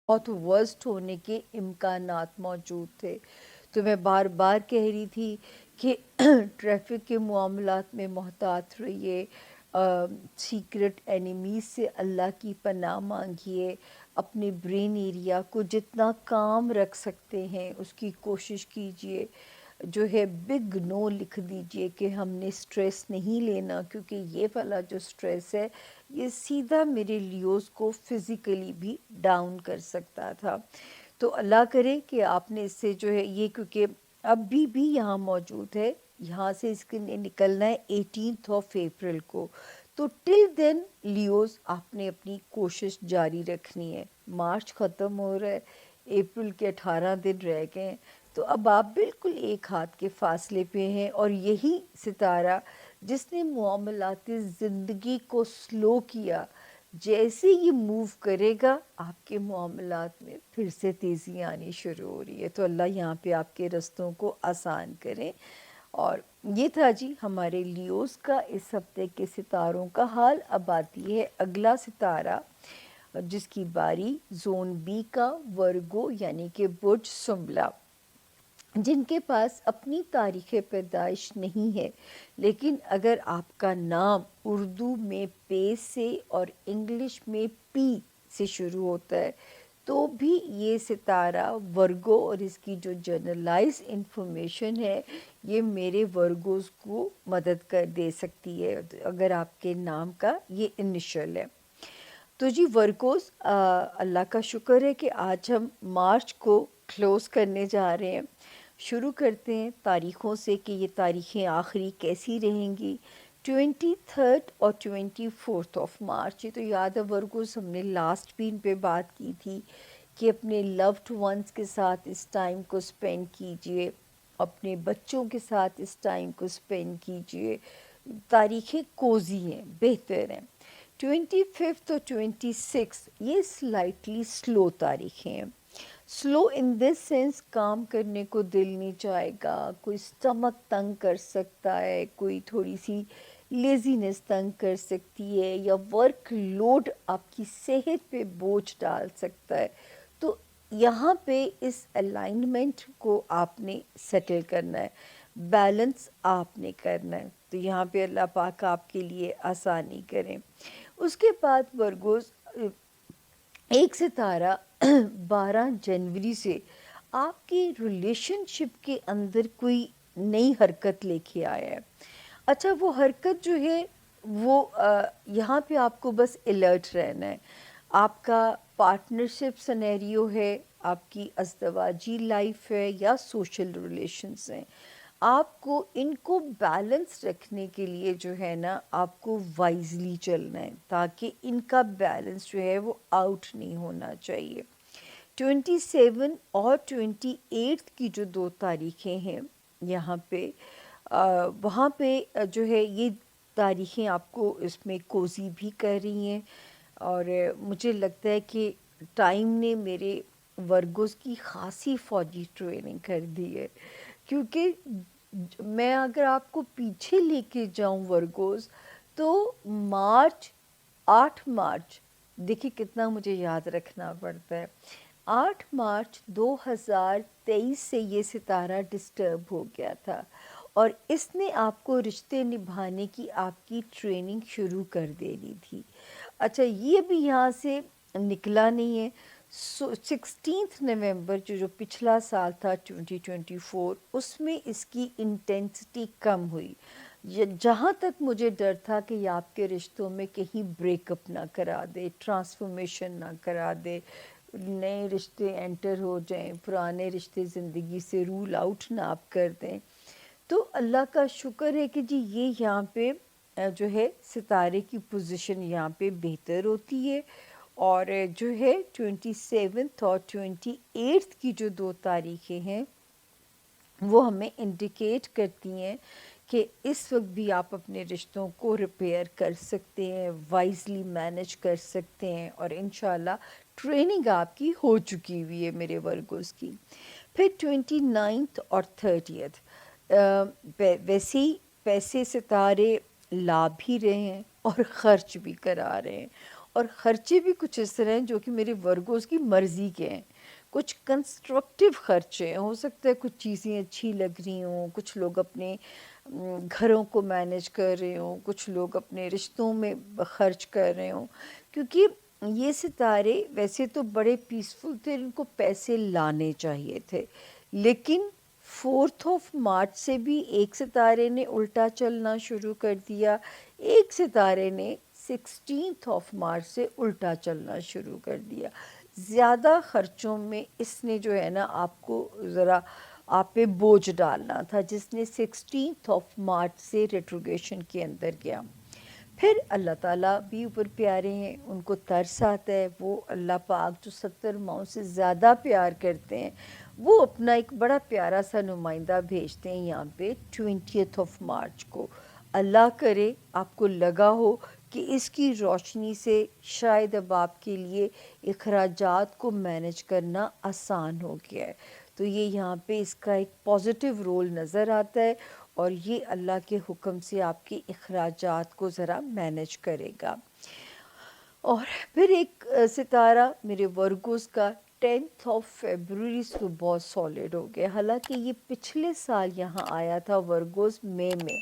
बहुत वर्स्ट होने के इम्कानात मौजूद थे। तो मैं बार बार कह रही थी कि ट्रैफिक के मामलात में मोहतात रहिए, सीक्रेट एनिमीज़ से अल्लाह की पनाह मांगिए, अपने ब्रेन एरिया को जितना काम रख सकते हैं उसकी कोशिश कीजिए। जो है बिग नो लिख दीजिए कि हमने स्ट्रेस नहीं लेना, क्योंकि ये वाला जो स्ट्रेस है ये सीधा मेरे लियोज़ को फिज़िकली भी डाउन कर सकता था। तो अल्लाह करे कि आपने इससे जो है ये, क्योंकि अभी भी यहाँ मौजूद है, यहाँ से इसके निकलना है 18th ऑफ अप्रैल को। तो टिल देन लियोज़ आपने अपनी कोशिश जारी रखनी है। मार्च ख़त्म हो रहा है, अप्रैल के 18 दिन रह गए हैं। तो अब आप बिल्कुल एक हाथ के फासले पे हैं, और यही सितारा जिसने मामलाती ज़िंदगी को स्लो किया, जैसे ये मूव करेगा आपके मामलात में फिर से तेज़ी आनी शुरू हो रही है। तो अल्लाह यहाँ पे आपके रास्तों को आसान करें। और ये था जी हमारे लियोज़ का इस हफ्ते के सितारों का हाल। अब आती है अगला सितारा, जिसकी बारी जोन बी का, वर्गो यानी कि बुर्ज सुंबला, जिनके पास अपनी तारीख़ पैदाइश नहीं है, लेकिन अगर आपका नाम उर्दू में पे से और इंग्लिश में पी से शुरू होता है तो भी ये सितारा वर्गो, और इसकी जो जनरलाइज इंफॉर्मेशन है ये मेरे वर्गोज़ को मदद कर दे सकती है अगर आपके नाम का ये इनिशियल है। तो जी वर्गोज़, अल्लाह का शुक्र है कि आज हम मार्च को क्लोज़ करने जा रहे हैं। शुरू करते हैं तारीख़ों से कि ये तारीख़ें आखिरी कैसी रहेंगी। 23 और 24 ऑफ मार्च, ये तो याद है वर्गोज़, हमने लास्ट भी इन पे बात की थी कि अपने लव्ड वंस के साथ इस टाइम को स्पेंड कीजिए, अपने बच्चों के साथ इस टाइम को स्पेंड कीजिए। तारीख़ें कोज़ी हैं, बेहतर हैं। 25 और 26 ये स्लाइटली स्लो तारीखें हैं। स्लो इन दिस सेंस, काम करने को दिल नहीं चाहेगा, कोई स्टमक तंग कर सकता है, कोई थोड़ी सी लेज़ीनेस तंग कर सकती है, या वर्क लोड आपकी सेहत पे बोझ डाल सकता है। तो यहाँ पे इस अलाइनमेंट को आपने सेटल करना है, बैलेंस आपने करना है। तो यहाँ पे अल्लाह पाक आपके लिए आसानी करें। उसके बाद वर्गोस, एक सितारा 12 जनवरी से आपकी रिलेशनशिप के अंदर कोई नई हरकत लेके आया है। अच्छा, वो हरकत जो है वो यहाँ पे आपको बस अलर्ट रहना है। आपका पार्टनरशिप सिनेरियो है, आपकी अज़दवाजी लाइफ है, या सोशल रिलेशंस हैं, आपको इनको बैलेंस रखने के लिए जो है ना आपको वाइजली चलना है, ताकि इनका बैलेंस जो है वो आउट नहीं होना चाहिए। 27 और 28 की जो दो तारीखें हैं यहाँ पे, वहाँ पे जो है ये तारीखें आपको इसमें कोज़ी भी कर रही हैं। और मुझे लगता है कि टाइम ने मेरे वर्गोस की ख़ासी फ़ौजी ट्रेनिंग कर दी है, क्योंकि मैं अगर आपको पीछे लेके जाऊं वर्गोस, तो मार्च 8 मार्च, देखिए कितना मुझे याद रखना पड़ता है, 8 मार्च 2023 से ये सितारा डिस्टर्ब हो गया था, और इसने आपको रिश्ते निभाने की आपकी ट्रेनिंग शुरू कर देनी थी। अच्छा, ये भी यहाँ से निकला नहीं है। 16 नवंबर जो पिछला साल था 2024, उसमें इसकी इंटेंसिटी कम हुई। जहाँ तक मुझे डर था कि ये आपके रिश्तों में कहीं ब्रेकअप ना करा दे, ट्रांसफॉर्मेशन ना करा दे, नए रिश्ते एंटर हो जाएं, पुराने रिश्ते ज़िंदगी से रूल आउट ना आप कर दें। तो अल्लाह का शुक्र है कि जी ये यहाँ पे जो है सितारे की पोजीशन यहाँ पे बेहतर होती है। और जो है 27 और 28 की जो दो तारीखें हैं वो हमें इंडिकेट करती हैं कि इस वक्त भी आप अपने रिश्तों को रिपेयर कर सकते हैं, वाइजली मैनेज कर सकते हैं, और इंशाल्लाह ट्रेनिंग आपकी हो चुकी हुई है मेरे वर्गोस की। फिर 29 और 30, वैसे ही पैसे सितारे ला भी रहे हैं और ख़र्च भी करा रहे हैं, और खर्चे भी कुछ इस तरह हैं जो कि मेरे वर्गोस की मर्ज़ी के हैं। कुछ कंस्ट्रक्टिव खर्चे हैं, हो सकता है कुछ चीज़ें अच्छी लग रही हों, कुछ लोग अपने घरों को मैनेज कर रहे हों, कुछ लोग अपने रिश्तों में खर्च कर रहे हों, क्योंकि ये सितारे वैसे तो बड़े पीसफुल थे, इनको पैसे लाने चाहिए थे, लेकिन 4th ऑफ मार्च से भी एक सितारे ने उल्टा चलना शुरू कर दिया, एक सितारे ने 16th ऑफ मार्च से उल्टा चलना शुरू कर दिया। ज़्यादा खर्चों में इसने जो है ना आपको ज़रा आप पे बोझ डालना था, जिसने 16th ऑफ मार्च से रेट्रोगेशन के अंदर गया। फिर अल्लाह ताला भी ऊपर प्यारे हैं, उनको तरस आता है, वो अल्लाह पाक जो 70 माओं से ज़्यादा प्यार करते हैं, वो अपना एक बड़ा प्यारा सा नुमाइंदा भेजते हैं यहाँ पे 20th ऑफ मार्च को। अल्लाह करे आपको लगा हो कि इसकी रोशनी से शायद अब आपके लिए अखराजात को मैनेज करना आसान हो गया है, तो ये यहाँ पे इसका एक पॉजिटिव रोल नज़र आता है और ये अल्लाह के हुक्म से आपके अखराजात को ज़रा मैनेज करेगा। और फिर एक सितारा मेरे वर्गोस का 10th ऑफ फरवरी से तो बहुत सॉलिड हो गया, हालांकि ये पिछले साल यहाँ आया था वर्गोस मई में,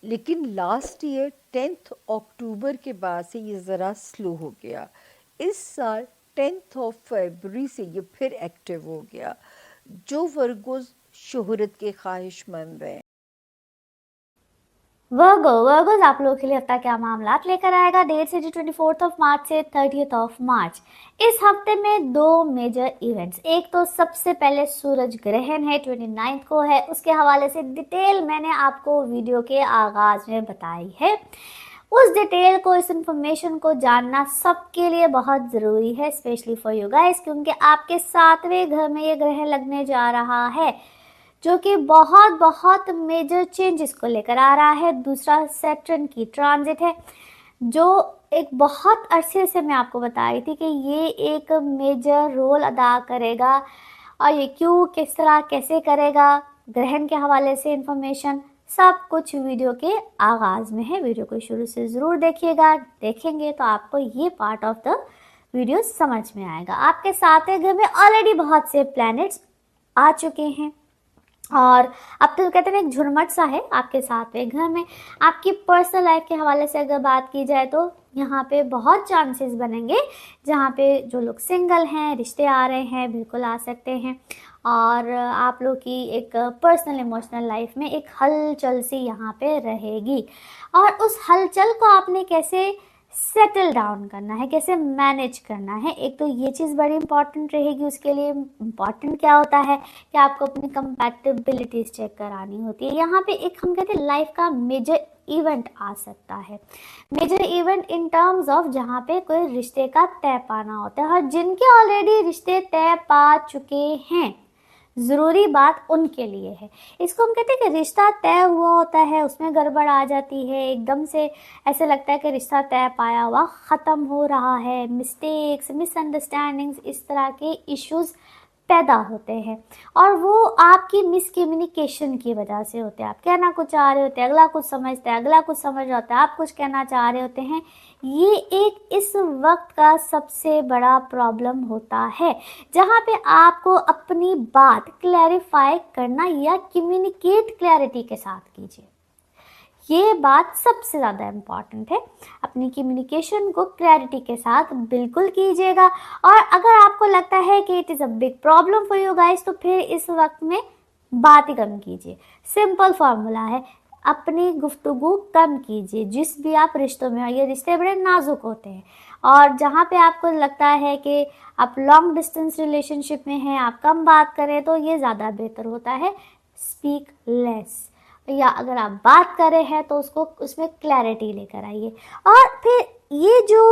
लेकिन लास्ट ईयर 10th अक्टूबर के बाद से ये ज़रा स्लो हो गया। इस साल 10th ऑफ फरवरी से ये फिर एक्टिव हो गया। जो वर्गोस शोहरत के ख्वाहिशमंद हैं, वर्गोस आप लोगों के लिए हफ्ता क्या मामलात लेकर आएगा। डेट से 24th ऑफ मार्च से 30th ऑफ मार्च। इस हफ्ते में 2 मेजर इवेंट्स, एक तो सबसे पहले सूरज ग्रहण है 29 को है, उसके हवाले से डिटेल मैंने आपको वीडियो के आगाज में बताई है। उस डिटेल को, इस इंफॉर्मेशन को जानना सबके लिए बहुत ज़रूरी है, स्पेशली फॉर यू गाइस, क्योंकि आपके 7वें घर में ये ग्रहण लगने जा रहा है जो कि बहुत बहुत मेजर चेंजेस को लेकर आ रहा है। दूसरा सैटर्न की ट्रांजिट है जो एक बहुत अरसे से मैं आपको बता रही थी कि ये एक मेजर रोल अदा करेगा, और ये क्यों, किस तरह, कैसे करेगा, ग्रहण के हवाले से इंफॉर्मेशन सब कुछ वीडियो के आगाज में है। वीडियो को शुरू से ज़रूर देखिएगा, देखेंगे तो आपको ये पार्ट ऑफ द वीडियो समझ में आएगा। आपके 7वें घर में ऑलरेडी बहुत से प्लैनेट्स आ चुके हैं और अब तो कहते हैं एक झुरमट सा है आपके 7वें घर में। आपकी पर्सनल लाइफ के हवाले से अगर बात की जाए तो यहाँ पे बहुत चांसेस बनेंगे, जहाँ पे जो लोग सिंगल हैं, रिश्ते आ रहे हैं, बिल्कुल आ सकते हैं, और आप लोग की एक पर्सनल इमोशनल लाइफ में एक हलचल सी यहाँ पे रहेगी। और उस हलचल को आपने कैसे सेटल डाउन करना है, कैसे मैनेज करना है, एक तो ये चीज़ बड़ी इंपॉर्टेंट रहेगी। उसके लिए इम्पॉर्टेंट क्या होता है कि आपको अपनी कंपैटिबिलिटीज चेक करानी होती है। यहाँ पे एक हम कहते हैं लाइफ का मेजर इवेंट आ सकता है। Major event in terms of जहाँ पे कोई रिश्ते का तय पाना होता है, और जिनके ऑलरेडी रिश्ते तय पा चुके हैं, ज़रूरी बात उनके लिए है। इसको हम कहते हैं कि रिश्ता तय हुआ होता है, उसमें गड़बड़ आ जाती है, एकदम से ऐसे लगता है कि रिश्ता तय पाया हुआ ख़त्म हो रहा है, मिस्टेक्स, मिसअंडरस्टैंडिंग्स, इस तरह के इश्यूज पैदा होते हैं, और वो आपकी मिसकम्युनिकेशन की वजह से होते हैं। आप कहना कुछ चाह रहे होते हैं, अगला कुछ समझता है, अगला कुछ समझ रहा होता है, आप कुछ कहना चाह रहे होते हैं। ये एक इस वक्त का सबसे बड़ा प्रॉब्लम होता है, जहाँ पे आपको अपनी बात क्लैरिफाई करना या कम्युनिकेट क्लैरिटी के साथ कीजिए। ये बात सबसे ज़्यादा इम्पॉर्टेंट है। अपनी कम्युनिकेशन को क्लैरिटी के साथ बिल्कुल कीजिएगा। और अगर आपको लगता है कि it is a big problem for you guys, तो फिर इस वक्त में बात ही कम कीजिए। सिंपल फार्मूला है, अपनी गुफ्तगू कम कीजिए जिस भी आप रिश्तों में हो। ये रिश्ते बड़े नाजुक होते हैं, और जहाँ पे आपको लगता है कि आप लॉन्ग डिस्टेंस रिलेशनशिप में हैं, आप कम बात करें, तो ये ज़्यादा बेहतर होता है। स्पीक लेस, या अगर आप बात कर रहे हैं तो उसको उसमें क्लैरिटी लेकर आइए। और फिर ये जो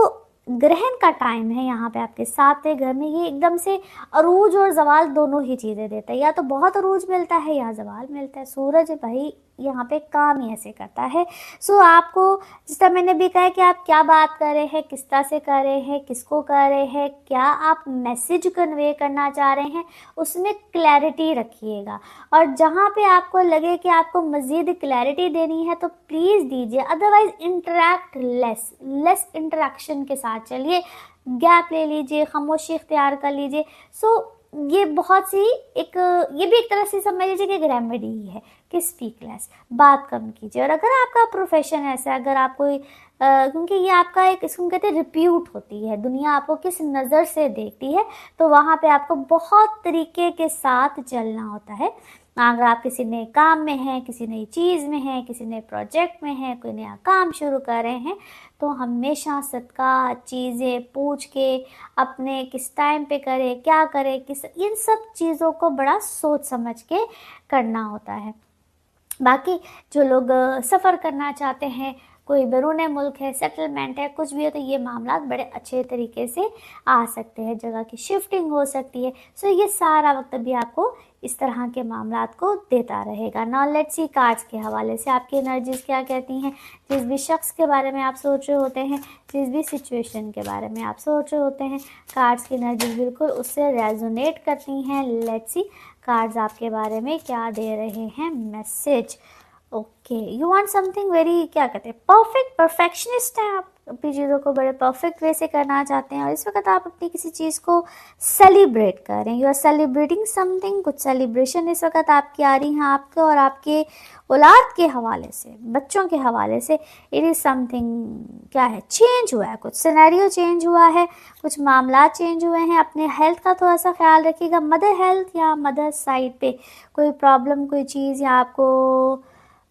ग्रहण का टाइम है यहाँ पे आपके 7वें घर में, ये एकदम से अरूज और जवाल दोनों ही चीज़ें देता है, या तो बहुत अरूज मिलता है या जवाल मिलता है। सूरज भाई यहाँ पे काम ही ऐसे करता है। सो आपको, जिस तरह मैंने भी कहा है कि आप क्या बात कर रहे हैं, किस तरह से कर रहे हैं, किसको कर रहे हैं, क्या आप मैसेज कन्वे करना चाह रहे हैं, उसमें क्लैरिटी रखिएगा। और जहाँ पे आपको लगे कि आपको मज़ीद क्लैरिटी देनी है तो प्लीज़ दीजिए, अदरवाइज इंटरेक्ट लेस इंटरेक्शन के साथ चलिए, गैप ले लीजिए, खामोशी इख्तियार कर लीजिए। सो ये बहुत सी ये भी एक तरह से समझ लीजिए कि एक रेमेडी ही है कि स्पीक लेस, बात कम कीजिए। और अगर आपका प्रोफेशन ऐसा है, अगर आप कोई क्योंकि ये आपका एक, इसको कहते हैं रिप्यूट होती है, दुनिया आपको किस नज़र से देखती है, तो वहाँ पे आपको बहुत तरीके के साथ चलना होता है। अगर आप किसी नए काम में हैं, किसी नई चीज़ में हैं, किसी नए प्रोजेक्ट में हैं, कोई नया काम शुरू कर रहे हैं, तो हमेशा सदका चीज़ें पूछ के अपने किस टाइम पे करें, क्या करें, किस, इन सब चीज़ों को बड़ा सोच समझ के करना होता है। बाकी जो लोग सफ़र करना चाहते हैं, कोई बैरून मुल्क है, सेटलमेंट है, कुछ भी है, तो ये मामला बड़े अच्छे तरीके से आ सकते हैं, जगह की शिफ्टिंग हो सकती है। सो ये सारा वक्त भी आपको इस तरह के मामलात को देता रहेगा। नाउ लेट्स सी कार्ड्स के हवाले से आपकी एनर्जीज क्या कहती हैं। जिस भी शख्स के बारे में आप सोच रहे होते हैं, जिस भी सिचुएशन के बारे में आप सोच रहे होते हैं, कार्ड्स की एनर्जीज बिल्कुल उससे रेजोनेट करती हैं। लेट्स सी कार्ड्स आपके बारे में क्या दे रहे हैं message. Okay, you want something very, क्या कहते हैं, परफेक्शनिस्ट हैं आप, अपनी चीज़ों को बड़े परफेक्ट वे से करना चाहते हैं। और इस वक्त आप अपनी किसी चीज़ को सेलिब्रेट कर रहे हैं, यू आर सेलिब्रेटिंग समथिंग, कुछ सेलिब्रेशन इस वक्त आपकी आ रही हैं आपके और आपके औलाद के हवाले से, बच्चों के हवाले से। इट इज़ समथिंग, क्या है, चेंज हुआ है, कुछ सिनेरियो चेंज हुआ है, कुछ मामला चेंज हुए हैं। अपने हेल्थ का थोड़ा सा ख्याल रखिएगा, मदर हेल्थ या मदर साइड पे कोई प्रॉब्लम, कोई चीज़, या आपको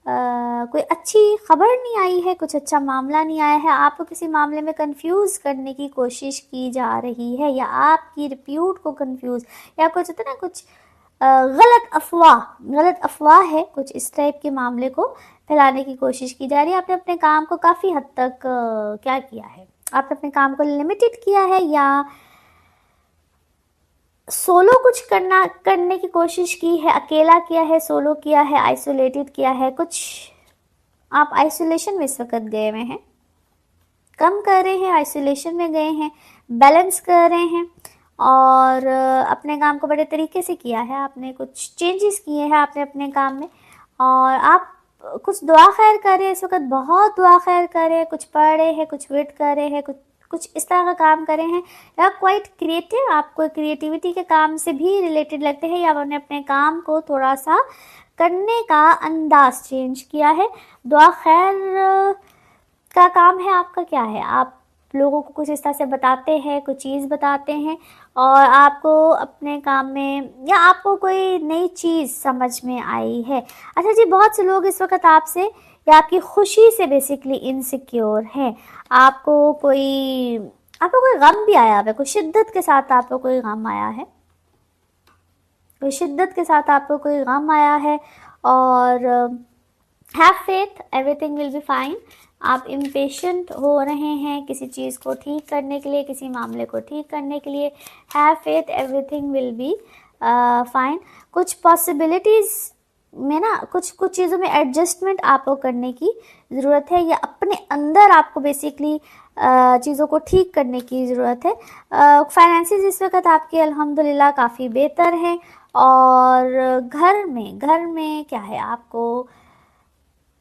कोई अच्छी खबर नहीं आई है, कुछ अच्छा मामला नहीं आया है, आपको किसी मामले में कंफ्यूज करने की कोशिश की जा रही है, या आपकी रिप्यूट को कंफ्यूज, या कुछ होता है ना, कुछ गलत अफवाह है, कुछ इस टाइप के मामले को फैलाने की कोशिश की जा रही है। आपने अपने काम को काफ़ी हद तक क्या किया है, आपने अपने काम को लिमिटेड किया है, या सोलो कुछ करने की कोशिश की है, अकेला किया है, सोलो किया है, आइसोलेटेड किया है, कुछ आप आइसोलेशन में इस वक्त गए हुए हैं, कम कर रहे हैं, आइसोलेशन में गए हैं, बैलेंस कर रहे हैं, और अपने काम को बड़े तरीके से किया है, आपने कुछ चेंजेस किए हैं आपने अपने काम में, और आप कुछ दुआ खैर कर रहे हैं इस वक्त, बहुत दुआ खैर कर रहे हैं, कुछ पढ़ रहे हैं, कुछ वेट कर रहे हैं, कुछ इस तरह का काम करे हैं, या क्वाइट क्रिएटिव, आपको क्रिएटिविटी के काम से भी रिलेटेड लगते हैं, या आपने अपने काम को थोड़ा सा करने का अंदाज चेंज किया है। दुआ खैर का काम है आपका, क्या है, आप लोगों को कुछ इस तरह से बताते हैं, कुछ चीज़ बताते हैं, और आपको अपने काम में, या आपको कोई नई चीज़ समझ में आई है। अच्छा जी, बहुत से लोग इस वक्त आपसे या आपकी खुशी से बेसिकली इनसिक्योर हैं, आपको कोई गम भी आया है, कोई शिद्दत के साथ आपको कोई गम आया है, कोई शिद्दत के साथ आपको कोई गम आया है, और have faith, everything will be fine. आप इम्पेशेंट हो रहे हैं किसी चीज़ को ठीक करने के लिए, किसी मामले को ठीक करने के लिए, have faith, everything will be fine. कुछ पॉसिबिलिटीज़ में ना, कुछ चीज़ों में एडजस्टमेंट आपको करने की ज़रूरत है, या अपने अंदर आपको बेसिकली चीज़ों को ठीक करने की ज़रूरत है। फाइनेंसेस इस वक्त आपके अल्हम्दुलिल्लाह काफ़ी बेहतर हैं, और घर में क्या है, आपको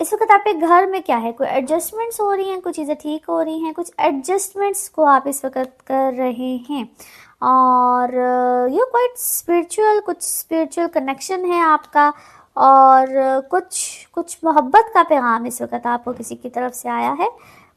इस वक्त आपके घर में क्या है, कोई एडजस्टमेंट्स हो रही हैं, कुछ चीज़ें ठीक हो रही हैं, कुछ एडजस्टमेंट्स को आप इस वक्त कर रहे हैं, और ये क्वाइट स्पिरिचुअल, कुछ स्पिरिचुअल कनेक्शन है आपका, और कुछ मोहब्बत का पैगाम इस वक्त आपको किसी की तरफ से आया है,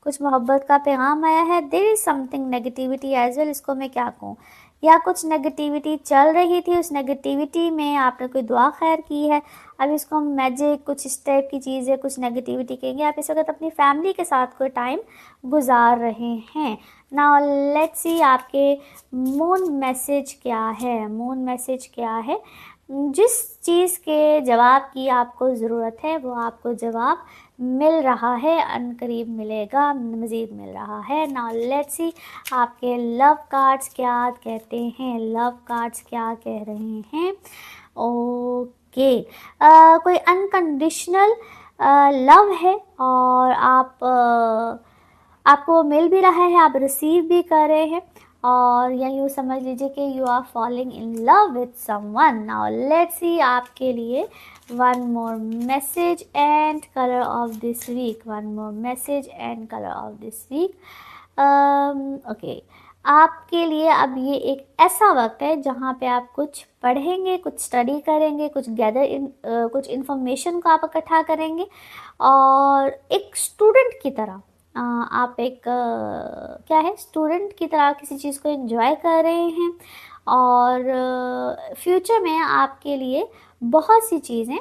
कुछ मोहब्बत का पैगाम आया है। There is something negativity as well, इसको मैं क्या कहूँ, या कुछ नेगेटिविटी चल रही थी, उस नेगेटिविटी में आपने कोई दुआ खैर की है, अब इसको हम मैजिक, कुछ इस टाइप की चीज़ है, कुछ नेगेटिविटी कहेंगे। आप इस वक्त अपनी फैमिली के साथ कोई टाइम गुजार रहे हैं। नाउ लेट्स सी आपके मून मैसेज क्या है, मून मैसेज क्या है जिस चीज़ के जवाब की आपको ज़रूरत है वो आपको जवाब मिल रहा है, अनकरीब मिलेगा, मज़ीद मिल रहा है। नाउ लेट्स सी आपके लव कार्ड्स क्या कहते हैं, लव कार्ड्स क्या कह रहे हैं। ओके, कोई अनकंडीशनल लव है और आपको मिल भी रहा है, आप रिसीव भी कर रहे हैं, और या यूँ समझ लीजिए कि you are falling in love with someone. Now let's see आपके लिए one more message and colour of this week, one more message and colour of this week. Okay, आपके लिए अब ये एक ऐसा वक्त है जहाँ पे आप कुछ पढ़ेंगे, कुछ स्टडी करेंगे, कुछ इन्फॉर्मेशन को आप इकट्ठा करेंगे, और एक स्टूडेंट की तरह आप एक क्या है, स्टूडेंट की तरह किसी चीज़ को एंजॉय कर रहे हैं, और फ्यूचर में आपके लिए बहुत सी चीज़ें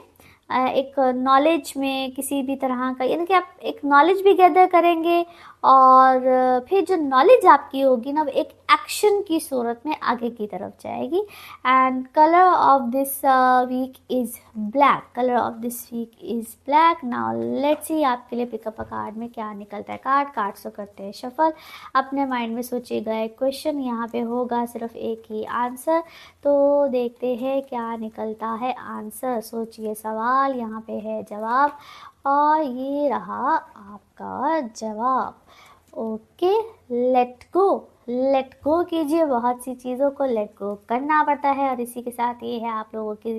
एक नॉलेज में किसी भी तरह का, यानी कि आप एक नॉलेज भी गैदर करेंगे, और फिर जो नॉलेज आपकी होगी ना वो एक एक्शन की सूरत में आगे की तरफ जाएगी। And colour of this week is black, colour of this week is black. Now let's see आपके लिए पिकअप अ कार्ड में क्या निकलता है। कार्ड्स को करते हैं शफल, अपने माइंड में सोचिएगा एक क्वेश्चन, यहाँ पे होगा सिर्फ एक ही आंसर, तो देखते हैं क्या निकलता है आंसर। सोचिए सवाल, यहाँ पे है जवाब, और ये रहा आपका जवाब। ओके, लेट गो कीजिए, बहुत सी चीज़ों को लेट गो करना पड़ता है, और इसी के साथ ये है आप लोगों की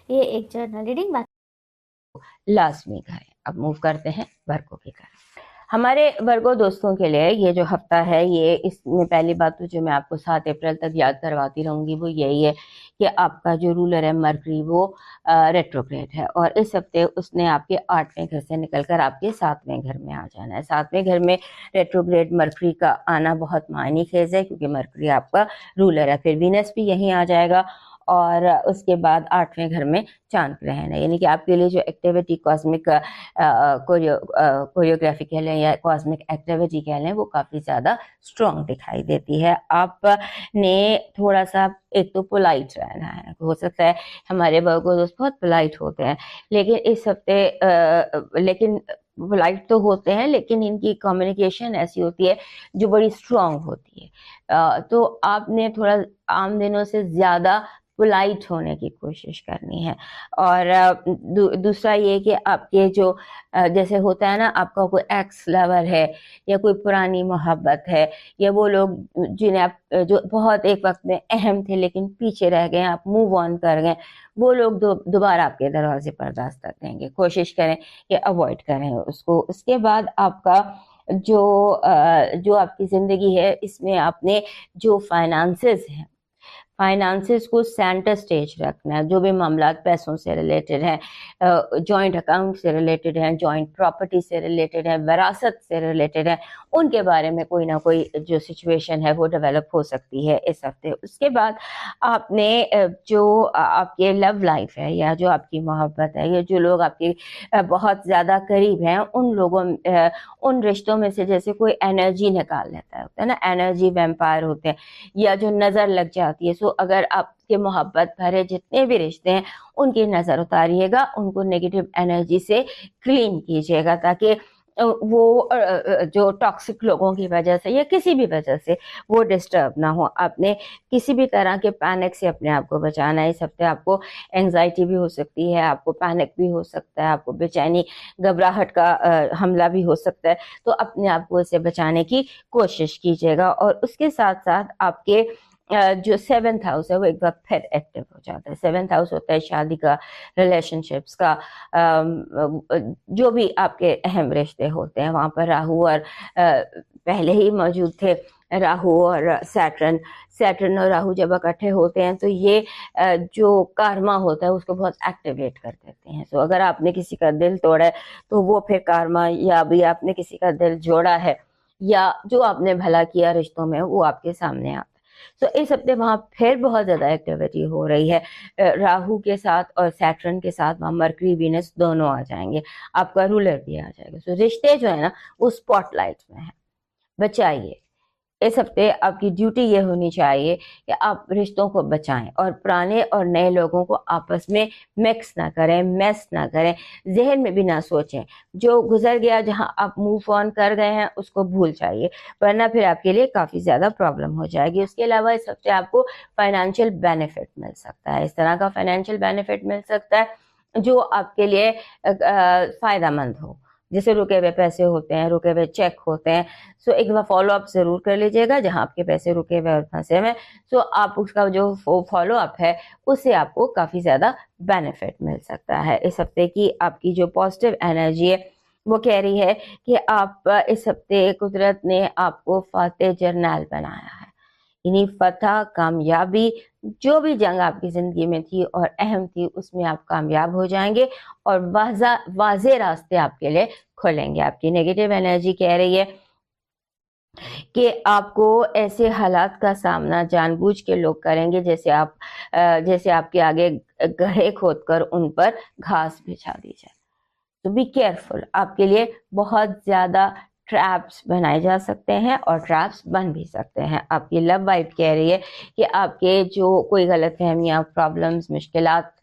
ये एक जर्नल रीडिंग। लास्ट वीक है। अब मूव करते हैं वर्गों की तरफ। हमारे वर्गो दोस्तों के लिए ये जो हफ्ता है, ये इसमें पहली बात तो जो मैं आपको 7 अप्रैल तक याद करवाती रहूंगी वो यही है कि आपका जो रूलर है मरकरी वो रेट्रोग्रेड है, और इस हफ्ते उसने आपके 8वें घर से निकलकर आपके 7वें घर में आ जाना है। 7वें घर में रेट्रोग्रेड मरकरी का आना बहुत मायनी खेज है, क्योंकि मरकरी आपका रूलर है। फिर वीनस भी यहीं आ जाएगा, और उसके बाद 8वें घर में चांद ग्रहण है, यानी कि आपके लिए जो एक्टिविटी कॉस्मिक कोरियोग्राफी कह लें या कॉस्मिक एक्टिविटी कह लें, वो काफ़ी ज़्यादा स्ट्रॉन्ग दिखाई देती है। आपने थोड़ा सा एक तो पोलाइट रहना है, हो सकता है हमारे वर्गो दोस्त बहुत पोलाइट होते हैं, लेकिन इस हफ्ते लेकिन पोलाइट तो होते हैं, लेकिन इनकी कम्युनिकेशन ऐसी होती है जो बड़ी स्ट्रॉन्ग होती है। तो आपने थोड़ा आम दिनों से ज़्यादा पोलाइट होने की कोशिश करनी है। और दूसरा ये कि आपके जो जैसे होता है ना, आपका कोई एक्स लवर है या कोई पुरानी मोहब्बत है, या वो लोग जिन्हें आप जो बहुत एक वक्त में अहम थे लेकिन पीछे रह गए, आप मूव ऑन कर गए, वो लोग दोबारा आपके दरवाजे पर दस्तक देंगे। कोशिश करें कि अवॉइड करें उसको। उसके बाद आपका जो आपकी ज़िंदगी है, इसमें आपने जो फाइनेंसेस हैं, फाइनेंसेस को सेंटर स्टेज रखना है। जो भी मामला पैसों से रिलेटेड हैं, जॉइंट अकाउंट से रिलेटेड हैं, जॉइंट प्रॉपर्टी से रिलेटेड है, विरासत से रिलेटेड है, उनके बारे में कोई ना कोई जो सिचुएशन है वो डेवलप हो सकती है इस हफ्ते। उसके बाद आपने जो आपके लव लाइफ है या जो आपकी मोहब्बत है, या जो लोग आपके बहुत ज़्यादा करीब हैं, उन रिश्तों में से जैसे कोई एनर्जी निकाल लेता है, होता है ना, एनर्जी वैम्पायर होते हैं, या जो नज़र लग जाती है। सो अगर आपके मोहब्बत भरे जितने भी रिश्ते हैं उनकी नज़र उतारिएगा, उनको नेगेटिव एनर्जी से क्लीन कीजिएगा, ताकि वो जो टॉक्सिक लोगों की वजह से या किसी भी वजह से वो डिस्टर्ब ना हो। आपने किसी भी तरह के पैनिक से अपने आप को बचाना है। इस हफ्ते आपको एंजाइटी भी हो सकती है, आपको पैनिक भी हो सकता है, आपको बेचैनी घबराहट का हमला भी हो सकता है, तो अपने आप को इससे बचाने की कोशिश कीजिएगा। और उसके साथ साथ आपके जो 7th हाउस है वो एक बार फिर एक्टिव हो जाता है। 7th हाउस होता है शादी का, रिलेशनशिप्स का, जो भी आपके अहम रिश्ते होते हैं, वहाँ पर राहु और पहले ही मौजूद थे, राहु और सैटर्न और राहु जब इकट्ठे होते हैं तो ये जो कार्मा होता है उसको बहुत एक्टिवेट कर देते हैं। तो अगर आपने किसी का दिल तोड़ा है तो वो फिर कार्मा, या अभी आपने किसी का दिल जोड़ा है, या जो आपने भला किया रिश्तों में, वो आपके सामने आता है। तो इस हफ्ते वहाँ फिर बहुत ज़्यादा एक्टिविटी हो रही है। राहु के साथ और सैटर्न के साथ वहाँ मरकरी वीनस दोनों आ जाएंगे, आपका रूलर भी आ जाएगा। तो रिश्ते जो है ना वो स्पॉटलाइट में है, बचाइए। इस हफ्ते आपकी ड्यूटी ये होनी चाहिए कि आप रिश्तों को बचाएं और पुराने और नए लोगों को आपस में मिक्स ना करें, मेस ना करें, जहन में भी ना सोचें। जो गुजर गया, जहां आप मूव ऑन कर गए हैं, उसको भूल जाइए, वरना फिर आपके लिए काफ़ी ज़्यादा प्रॉब्लम हो जाएगी। उसके अलावा इस हफ्ते आपको फाइनेंशियल बेनिफिट मिल सकता है। इस तरह का फाइनेंशियल बेनिफिट मिल सकता है जो आपके लिए फ़ायदा मंद हो। जैसे रुके हुए पैसे होते हैं, रुके हुए चेक होते हैं, सो एक बार फॉलो अप ज़रूर कर लीजिएगा जहां आपके पैसे रुके हुए और फंसे हुए, सो आप उसका जो फॉलो अप है उससे आपको काफ़ी ज़्यादा बेनिफिट मिल सकता है। इस हफ्ते की आपकी जो पॉजिटिव एनर्जी है वो कह रही है कि आप इस हफ्ते कुदरत ने आपको फातेह जर्नैल बनाया है, यानी फतह, कामयाबी, जो भी जंग आपकी ज़िंदगी में थी और अहम थी उसमें आप कामयाब हो जाएंगे और वाज़े रास्ते आपके लिए खुलेंगे। आपकी नेगेटिव एनर्जी कह रही है कि आपको ऐसे हालात का सामना जानबूझ के लोग करेंगे जैसे आपके आगे गड्ढे खोदकर उन पर घास बिछा दी जाए। तो बी केयरफुल, आपके लिए बहुत ज़्यादा ट्रैप्स बनाए जा सकते हैं और ट्रैप्स बन भी सकते हैं। आपकी लव वाइब कह रही है कि आपके जो कोई गलतफहमियां, प्रॉब्लम्स, मुश्किलात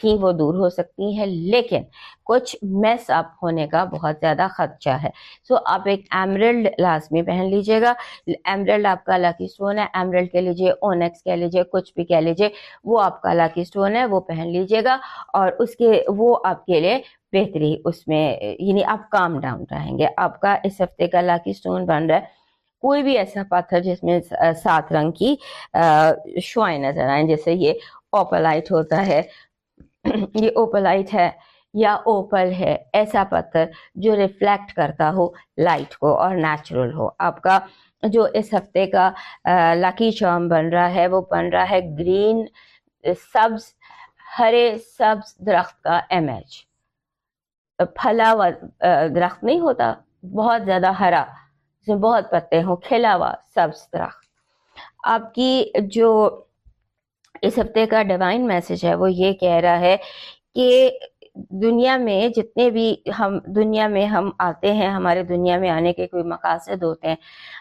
थी वो दूर हो सकती हैं, लेकिन कुछ मेस अप होने का बहुत ज़्यादा खदशा है। सो आप एक एमरल्ड लाजमी पहन लीजिएगा। एमरल्ड आपका लकी स्टोन है। एमरल्ड कह लीजिए, ओनेक्स कह लीजिए, कुछ भी कह लीजिए, वो आपका लकी स्टोन है, वो पहन लीजिएगा और वो आपके लिए बेहतरी उसमें, यानी आप काम डाउन रहेंगे। आपका इस हफ्ते का लकी स्टोन बन रहा है कोई भी ऐसा पत्थर जिसमें 7 रंग की शुआएं नजर आए, जैसे ये ओपलाइट होता है, ये ओपलाइट है या ओपल है, ऐसा पत्थर जो रिफ्लेक्ट करता हो लाइट को और नेचुरल हो। आपका जो इस हफ्ते का लकी चार्म बन रहा है वो बन रहा है ग्रीन, सब्ज, हरे सब्ज दरख्त का इमेज। फला हुआ दरख्त नहीं होता, बहुत ज्यादा हरा, जिसमें बहुत पत्ते हो, खिला हुआ सब्ज दरख्त। आपकी जो इस हफ्ते का डिवाइन मैसेज है वो ये कह रहा है कि दुनिया में जितने भी दुनिया में हम आते हैं, हमारे दुनिया में आने के कोई मकासद होते हैं।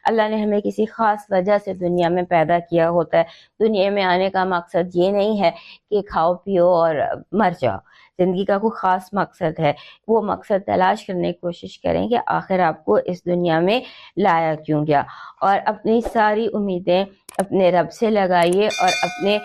अल्लाह ने हमें किसी खास वजह से दुनिया में पैदा किया होता है। दुनिया में आने का मकसद ये नहीं है कि खाओ पियो और मर जाओ। जिंदगी का कोई खास मकसद है, वो मकसद तलाश करने की कोशिश करें कि आखिर आपको इस दुनिया में लाया क्यों गया, और अपनी सारी उम्मीदें अपने रब से लगाइए और अपने